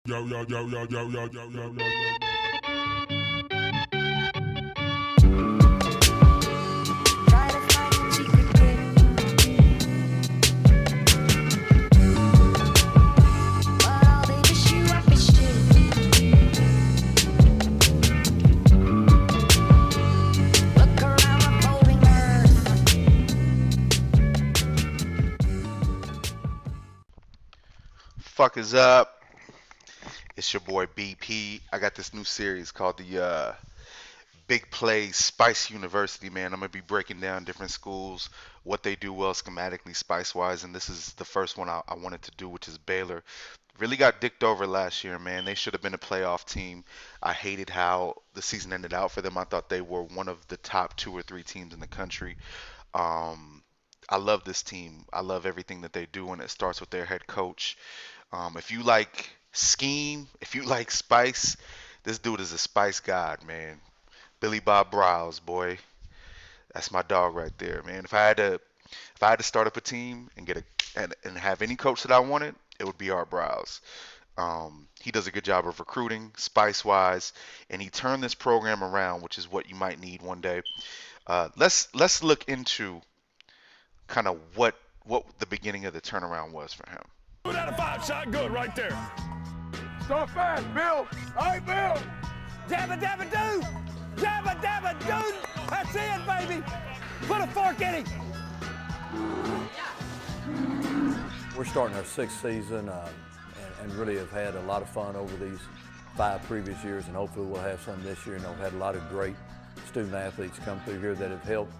Yo, yo, yo, yo, yo, yo, yo, yo, yo, yo. Try to find a secret gift, but all they wish you up is shit. Look around the folding earth. Fuck is up? It's your boy BP. I got this new series called the BigpLAy Spice University, man. I'm gonna be breaking down different schools, what they do well schematically, spice wise, and this is the first one I wanted to do, which is Baylor. Really got dicked over last year, man. They should have been a playoff team. I hated how the season ended out for them. I thought they were one of the top two or three teams in the country. Um, I love this team. I love everything that they do, and it starts with their head coach. If you like scheme, if you like spice, this dude is a spice god, man. Billy Bob Browse, boy, that's my dog right there, man. If I had to start up a team and and have any coach that I wanted, it would be Art Browse. He does a good job of recruiting, spice wise, and he turned this program around, which is what you might need one day. Let's look into kind of what the beginning of the turnaround was for him. 2 out of 5 shot good right there. Start fast, Bill. All right, Bill. Jabba dabba doo! Jabba dabba doo! That's it, baby! Put a fork in it! We're starting our sixth season and really have had a lot of fun over these 5 previous years, and hopefully we'll have some this year. And we've had a lot of great student athletes come through here that have helped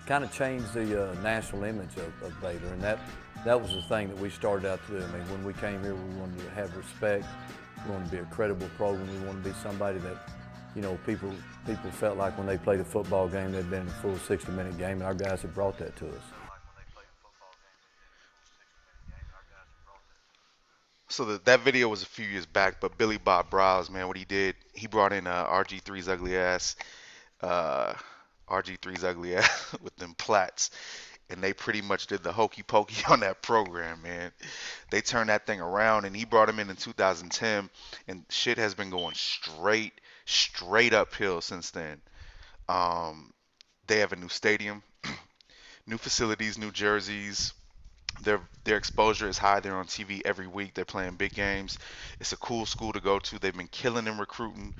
kind of change the national image of Baylor, and that was the thing that we started out to do. I mean, when we came here, we wanted to have respect. We wanted to be a credible program. We wanted to be somebody that, you know, people felt like when they played a football game, they'd been in a full 60-minute game, and our guys have brought that to us. So that video was a few years back, but Billy Bob Browse, man, what he did, he brought in RG3's ugly ass, uh, RG3's ugly ass with them plats, and they pretty much did the hokey pokey on that program, man. They turned that thing around, and he brought him in 2010, and shit has been going straight uphill since then. Um, they have a new stadium, new facilities, new jerseys. Their exposure is high. They're on TV every week. They're playing big games. It's a cool school to go to. They've been killing in recruiting.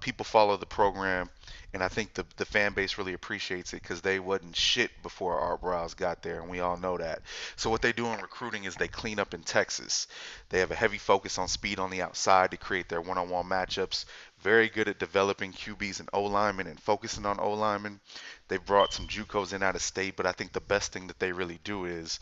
People follow the program, and I think the fan base really appreciates it because they wasn't shit before Art Browse got there, and we all know that. So what they do in recruiting is they clean up in Texas. They have a heavy focus on speed on the outside to create their one-on-one matchups. Very good at developing QBs and O linemen and focusing on O linemen. They've brought some JUCOs in out of state, but I think the best thing that they really do is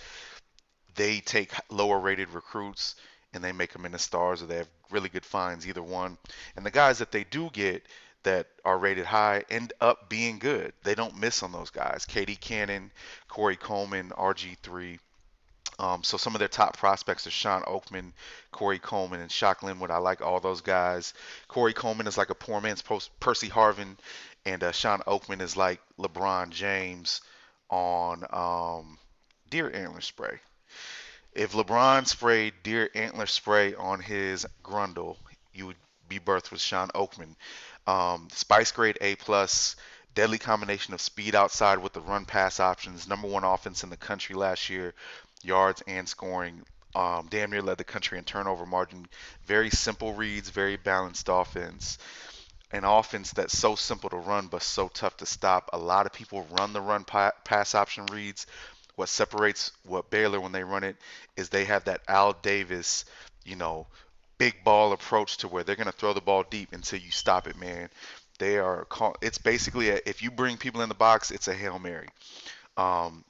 they take lower rated recruits and they make them into stars, or they have really good finds, either one. And the guys that they do get that are rated high end up being good. They don't miss on those guys. KD Cannon, Corey Coleman, RG3. So some of their top prospects are Sean Oakman, Corey Coleman, and Shock Linwood. I like all those guys. Corey Coleman is like a poor man's Percy Harvin, and Sean Oakman is like LeBron James on deer antler spray. If LeBron sprayed deer antler spray on his grundle, you would be birthed with Sean Oakman. Spice grade A plus, deadly combination of speed outside with the run pass options. Number one offense in the country last year, yards and scoring. Damn near led the country in turnover margin. Very simple reads, very balanced offense. An offense that's so simple to run but so tough to stop. A lot of people run the run pass option reads. What separates what Baylor when they run it is they have that Al Davis, you know, big ball approach to where they're going to throw the ball deep until you stop it, man. It's basically if you bring people in the box, it's a Hail Mary. Um,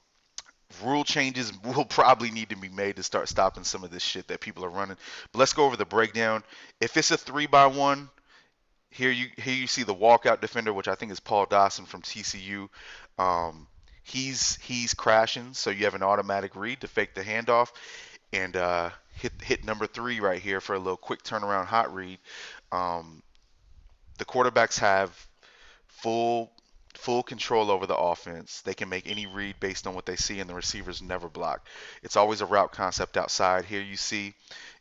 Rule changes will probably need to be made to start stopping some of this shit that people are running. But let's go over the breakdown. If it's a 3-by-1, here you see the walkout defender, which I think is Paul Dawson from TCU. He's crashing, so you have an automatic read to fake the handoff, and hit number 3 right here for a little quick turnaround hot read. The quarterbacks have full full control over the offense. They can make any read based on what they see, and the receivers never block. It's always a route concept outside. Here you see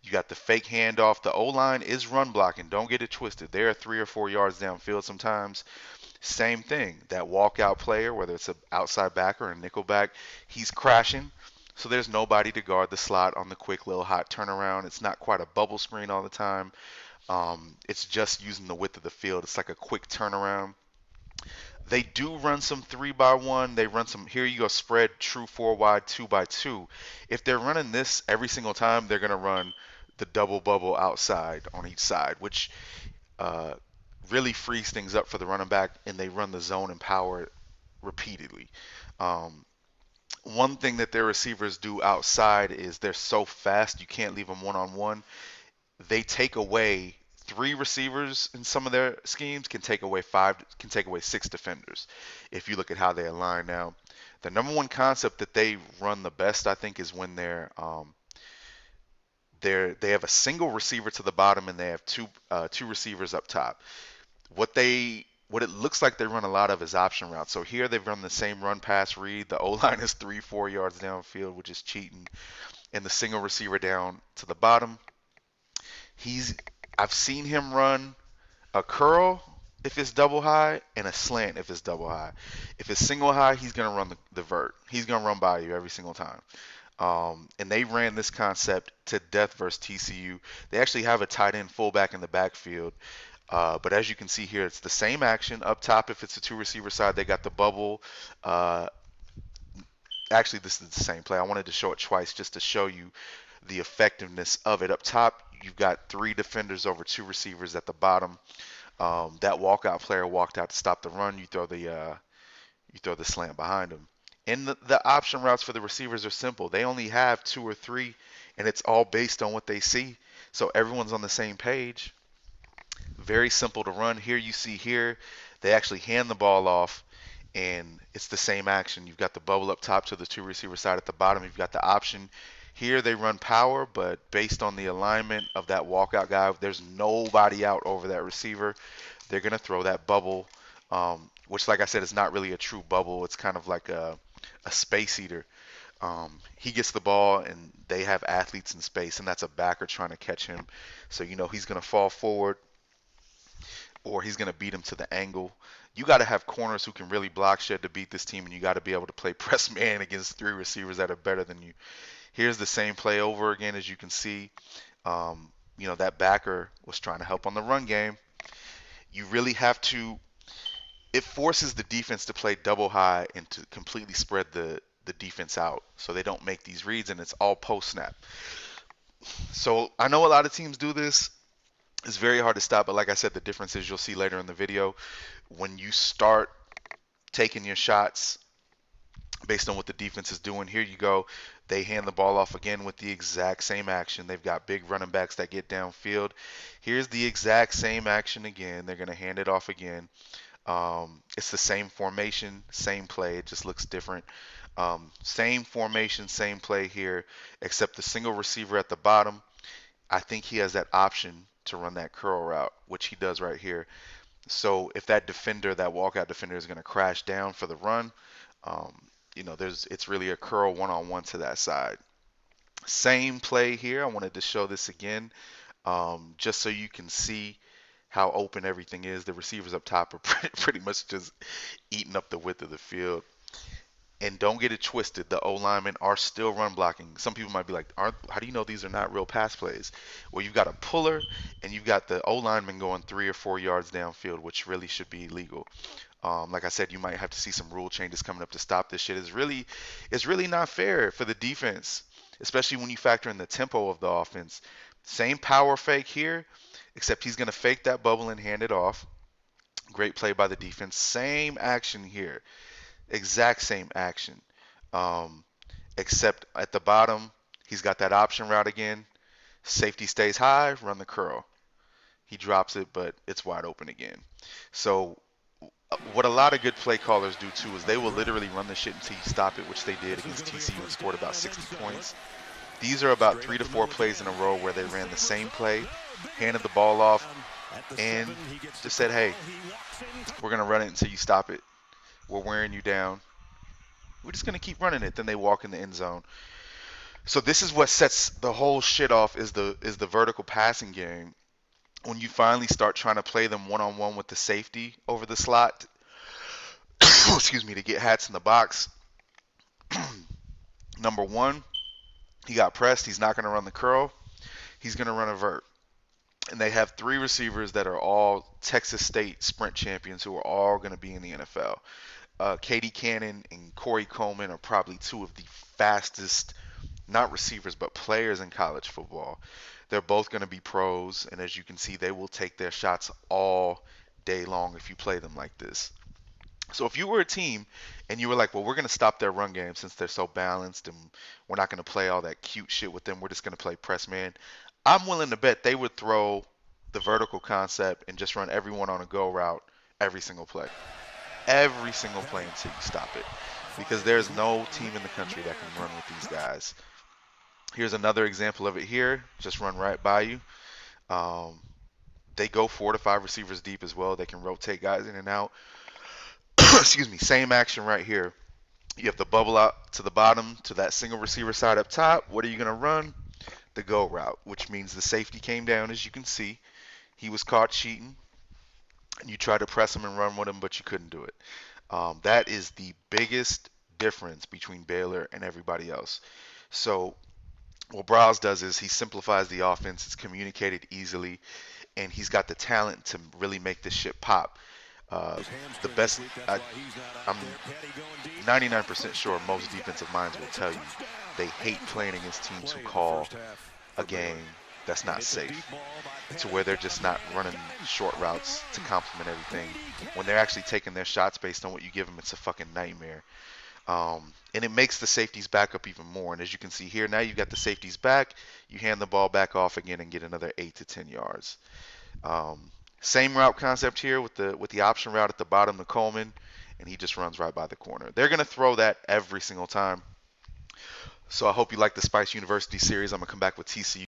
you got the fake handoff. The O-line is run blocking. Don't get it twisted. They're 3 or 4 yards downfield sometimes. Same thing. That walkout player, whether it's an outside backer or a nickel back, he's crashing. So there's nobody to guard the slot on the quick little hot turnaround. It's not quite a bubble screen all the time. It's just using the width of the field. It's like a quick turnaround. They do run some 3-by-1. They run some, here you go, spread, true 4 wide, 2-by-2. If they're running this every single time, they're going to run the double bubble outside on each side, which really frees things up for the running back, and they run the zone and power repeatedly. One thing that their receivers do outside is they're so fast you can't leave them one-on-one. They take away 3 receivers in some of their schemes, can take away 6 defenders if you look at how they align. Now, the number one concept that they run the best, I think, is when they have a single receiver to the bottom and they have two receivers up top. What it looks like they run a lot of is option routes. So here they've run the same run pass read. The O-line is 3-4 yards downfield, which is cheating, and the single receiver down to the bottom. I've seen him run a curl if it's double high and a slant if it's double high. If it's single high, he's going to run the vert. He's going to run by you every single time. And they ran this concept to death versus TCU. They actually have a tight end fullback in the backfield. But as you can see here, it's the same action. Up top, if it's a 2-receiver side, they got the bubble. Actually, this is the same play. I wanted to show it twice just to show you the effectiveness of it. Up top, you've got 3 defenders over 2 receivers at the bottom. That walkout player walked out to stop the run. You throw the slant behind him. And the option routes for the receivers are simple. They only have 2 or 3, and it's all based on what they see. So everyone's on the same page. Very simple to run. Here you see here, they actually hand the ball off, and it's the same action. You've got the bubble up top to the 2-receiver side. At the bottom, you've got the option. Here they run power, but based on the alignment of that walkout guy, there's nobody out over that receiver. They're going to throw that bubble, which, like I said, is not really a true bubble. It's kind of like a space eater. He gets the ball, and they have athletes in space, and that's a backer trying to catch him. So, he's going to fall forward, or he's going to beat him to the angle. You got to have corners who can really block shed to beat this team, and you got to be able to play press man against 3 receivers that are better than you. Here's the same play over again, as you can see. That backer was trying to help on the run game. You really have to – it forces the defense to play double high and to completely spread the defense out so they don't make these reads, and it's all post-snap. So I know a lot of teams do this. It's very hard to stop, but like I said, the difference is you'll see later in the video when you start taking your shots based on what the defense is doing. Here you go. They hand the ball off again with the exact same action. They've got big running backs that get downfield. Here's the exact same action again. They're going to hand it off again. It's the same formation, same play. It just looks different. Same formation, same play here, except the single receiver at the bottom. I think he has that option to run that curl route, which he does right here. So if that defender, that walkout defender, is going to crash down for the run, it's really a curl one-on-one to that side. Same play here. I wanted to show this again, just so you can see how open everything is. The receivers up top are pretty much just eating up the width of the field. And don't get it twisted. The O-linemen are still run blocking. Some people might be like, how do you know these are not real pass plays? Well, you've got a puller, and you've got the O-lineman going 3 or 4 yards downfield, which really should be illegal. Like I said, you might have to see some rule changes coming up to stop this shit. It's really not fair for the defense, especially when you factor in the tempo of the offense. Same power fake here, except he's going to fake that bubble and hand it off. Great play by the defense. Same action here. Exact same action, except at the bottom, he's got that option route again. Safety stays high, run the curl. He drops it, but it's wide open again. So what a lot of good play callers do too is they will literally run the shit until you stop it, which they did against TCU and scored about 60 points. These are about 3 to 4 plays in a row where they ran the same play, handed the ball off, and just said, hey, we're going to run it until you stop it. We're wearing you down. We're just gonna keep running it. Then they walk in the end zone. So this is what sets the whole shit off is the vertical passing game. When you finally start trying to play them one on one with the safety over the slot, excuse me, to get hats in the box. Number one, he got pressed. He's not going to run the curl. He's going to run a vert. And they have three receivers that are all Texas State sprint champions who are all going to be in the NFL. Katie Cannon and Corey Coleman are probably two of the fastest, not receivers, but players in college football. They're both going to be pros, and as you can see, they will take their shots all day long if you play them like this. So if you were a team and you were like, well, we're going to stop their run game since they're so balanced and we're not going to play all that cute shit with them, we're just going to play press man, I'm willing to bet they would throw the vertical concept and just run everyone on a go route every single play. Every single play until you stop it. Because there's no team in the country that can run with these guys. Here's another example of it here. Just run right by you. They go 4 to 5 receivers deep as well. They can rotate guys in and out. Excuse me, same action right here. You have the bubble out to the bottom to that single receiver side up top. What are you going to run? The go route, which means the safety came down, as you can see. He was caught cheating. And you tried to press him and run with him, but you couldn't do it. That is the biggest difference between Baylor and everybody else. So what Browse does is he simplifies the offense. It's communicated easily, and he's got the talent to really make this shit pop. The best, I'm 99% sure most defensive minds will tell you they hate playing against teams who call a game that's not safe, to where they're just not running short routes to complement everything. When they're actually taking their shots based on what you give them, it's a fucking nightmare. And it makes the safeties back up even more. And as you can see here, now you've got the safeties back. You hand the ball back off again and get another 8 to 10 yards. Same route concept here with the option route at the bottom to Coleman, and he just runs right by the corner. They're going to throw that every single time. So I hope you like the Spice University series. I'm going to come back with TCU.